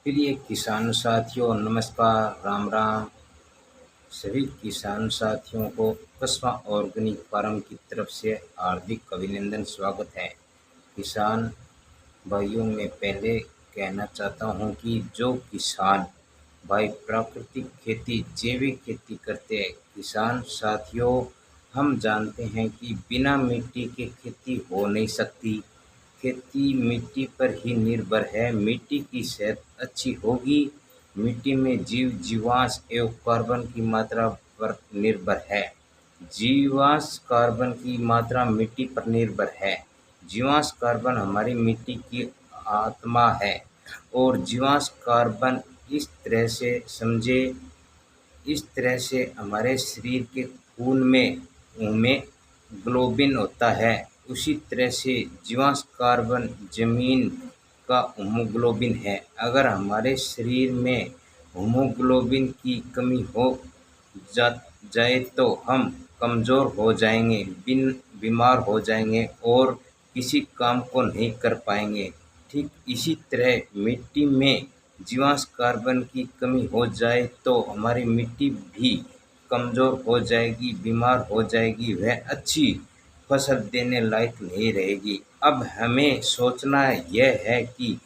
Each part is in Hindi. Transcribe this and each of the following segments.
प्रिय किसान साथियों, नमस्कार, राम राम। सभी किसान साथियों को कस्बा ऑर्गेनिक फार्म की तरफ से हार्दिक अभिनंदन, स्वागत है। किसान भाइयों, मैं पहले कहना चाहता हूं कि जो किसान भाई प्राकृतिक खेती, जैविक खेती करते हैं, किसान साथियों, हम जानते हैं कि बिना मिट्टी के खेती हो नहीं सकती। खेती मिट्टी पर ही निर्भर है। मिट्टी की सेहत अच्छी होगी, मिट्टी में जीव जीवांश एवं कार्बन की मात्रा पर निर्भर है। जीवांश कार्बन की मात्रा मिट्टी पर निर्भर है। जीवांश कार्बन हमारी मिट्टी की आत्मा है और जीवांश कार्बन इस तरह से समझे, इस तरह से हमारे शरीर के खून में हीमोग्लोबिन होता है, उसी तरह से जीवांश कार्बन जमीन का हीमोग्लोबिन है। अगर हमारे शरीर में हीमोग्लोबिन की कमी हो जाए तो हम कमज़ोर हो जाएंगे, बीमार हो जाएंगे और किसी काम को नहीं कर पाएंगे। ठीक इसी तरह मिट्टी में जीवांश कार्बन की कमी हो जाए तो हमारी मिट्टी भी कमज़ोर हो जाएगी, बीमार हो जाएगी, वह अच्छी फसल देने लायक नहीं रहेगी। अब हमें सोचना यह है कि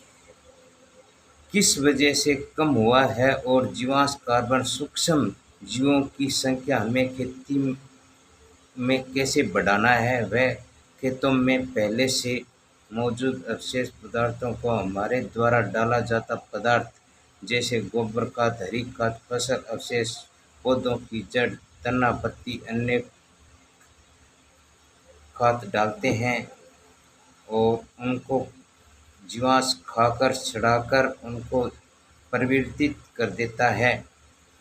किस वजह से कम हुआ है और जीवांश कार्बन सूक्ष्म जीवों की संख्या हमें खेती में कैसे बढ़ाना है। वह खेतों में पहले से मौजूद अवशेष पदार्थों को हमारे द्वारा डाला जाता पदार्थ जैसे गोबर खाद, हरी खाद, फसल अवशेष, पौधों की जड़, तना, पत्ती, अन्य खाद डालते हैं और उनको जीवांश खाकर चढ़ाकर उनको परिवर्तित कर देता है।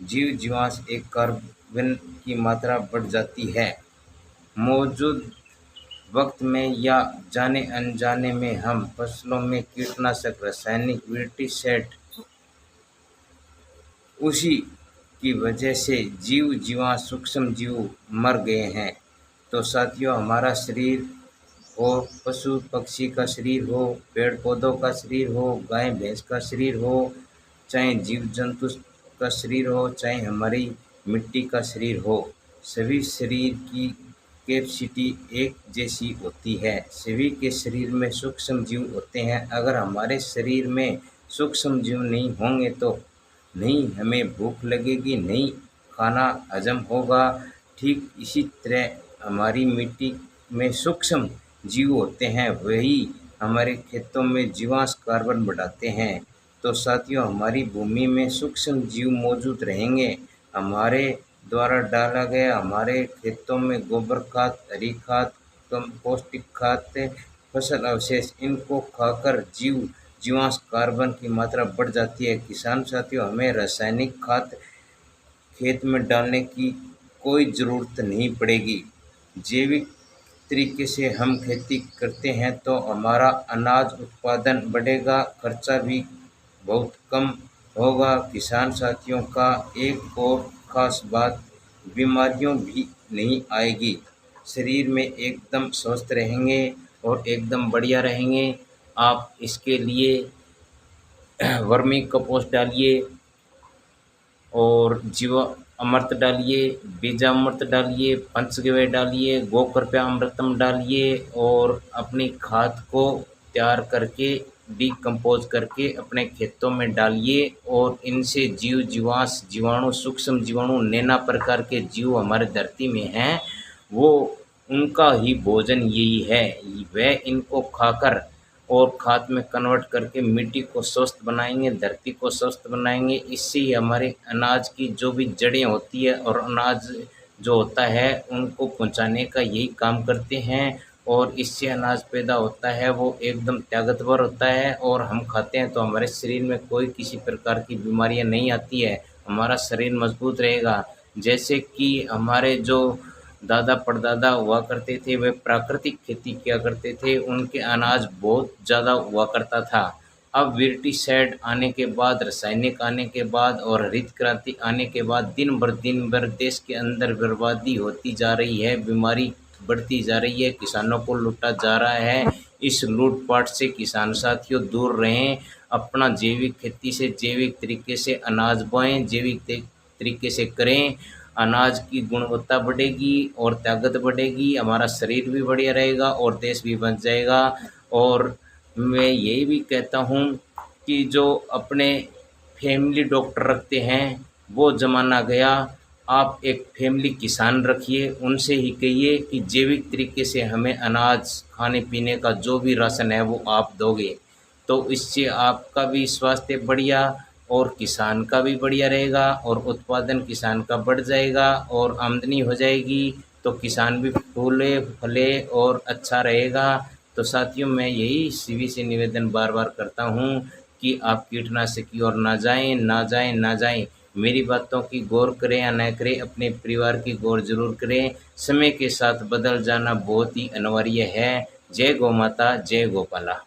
जीव जीवांश एक कार्बन की मात्रा बढ़ जाती है। मौजूद वक्त में या जाने अनजाने में हम फसलों में कीटनाशक, रासायनिक पेस्टिसाइड, उसी की वजह से जीव जीवांश सूक्ष्म जीव मर गए हैं। तो साथियों, हमारा शरीर हो, पशु पक्षी का शरीर हो, पेड़ पौधों का शरीर हो, गाय भैंस का शरीर हो, चाहे जीव जंतु का शरीर हो, चाहे हमारी मिट्टी का शरीर हो, सभी शरीर की कैपेसिटी एक जैसी होती है। सभी के शरीर में सूक्ष्म जीव होते हैं। अगर हमारे शरीर में सूक्ष्म जीव नहीं होंगे तो नहीं हमें भूख लगेगी, नहीं खाना हजम होगा। ठीक इसी तरह हमारी मिट्टी में सूक्ष्म जीव होते हैं, वही हमारे खेतों में जीवांश कार्बन बढ़ाते हैं। तो साथियों, हमारी भूमि में सूक्ष्म जीव मौजूद रहेंगे। हमारे द्वारा डाला गया हमारे खेतों में गोबर खाद, हरी खाद, कम पौष्टिक खाद, फसल अवशेष, इनको खाकर जीवांश कार्बन की मात्रा बढ़ जाती है। किसान साथियों, हमें रासायनिक खाद खेत में डालने की कोई ज़रूरत नहीं पड़ेगी। जैविक तरीके से हम खेती करते हैं तो हमारा अनाज उत्पादन बढ़ेगा, खर्चा भी बहुत कम होगा। किसान साथियों का एक और ख़ास बात, बीमारियों भी नहीं आएगी। शरीर में एकदम स्वस्थ रहेंगे और एकदम बढ़िया रहेंगे। आप इसके लिए वर्मी कंपोस्ट डालिए और जीवा अमृत डालिए, बीजामृत डालिए, पंचगव्य डालिए, गोकृपा अमृतम डालिए और अपनी खाद को तैयार करके डिकम्पोज करके अपने खेतों में डालिए। और इनसे जीव जीवांश, जीवाणु, सूक्ष्म जीवाणु, नैना प्रकार के जीव हमारे धरती में हैं, वो उनका ही भोजन यही है। वह इनको खाकर और खाद में कन्वर्ट करके मिट्टी को स्वस्थ बनाएंगे, धरती को स्वस्थ बनाएंगे। इससे ही हमारे अनाज की जो भी जड़ें होती है और अनाज जो होता है उनको पहुंचाने का यही काम करते हैं और इससे अनाज पैदा होता है, वो एकदम ताकतवर होता है और हम खाते हैं तो हमारे शरीर में कोई किसी प्रकार की बीमारियां नहीं आती है, हमारा शरीर मजबूत रहेगा। जैसे कि हमारे जो दादा परदादा हुआ करते थे, वे प्राकृतिक खेती किया करते थे, उनके अनाज बहुत ज़्यादा हुआ करता था। अब पेस्टिसाइड आने के बाद, रासायनिक आने के बाद और हरित क्रांति आने के बाद दिन भर देश के अंदर बर्बादी होती जा रही है, बीमारी बढ़ती जा रही है, किसानों को लूटा जा रहा है। इस लूटपाट से किसान साथियों दूर रहें। अपना जैविक खेती से जैविक तरीके से अनाज बोएं, जैविक तरीके से करें। अनाज की गुणवत्ता बढ़ेगी और ताकत बढ़ेगी, हमारा शरीर भी बढ़िया रहेगा और देश भी बच जाएगा। और मैं यही भी कहता हूँ कि जो अपने फैमिली डॉक्टर रखते हैं वो ज़माना गया। आप एक फैमिली किसान रखिए, उनसे ही कहिए कि जैविक तरीके से हमें अनाज खाने पीने का जो भी राशन है वो आप दोगे, तो इससे आपका भी स्वास्थ्य बढ़िया और किसान का भी बढ़िया रहेगा और उत्पादन किसान का बढ़ जाएगा और आमदनी हो जाएगी, तो किसान भी फूले फले और अच्छा रहेगा। तो साथियों, मैं यही सभी से निवेदन बार बार करता हूँ कि आप कीटनाशक की ओर ना जाएं, ना जाएं, ना जाएं। मेरी बातों की गौर करें या न करें, अपने परिवार की गौर जरूर करें। समय के साथ बदल जाना बहुत ही अनिवार्य है। जय गौ माता, जय गोपाला।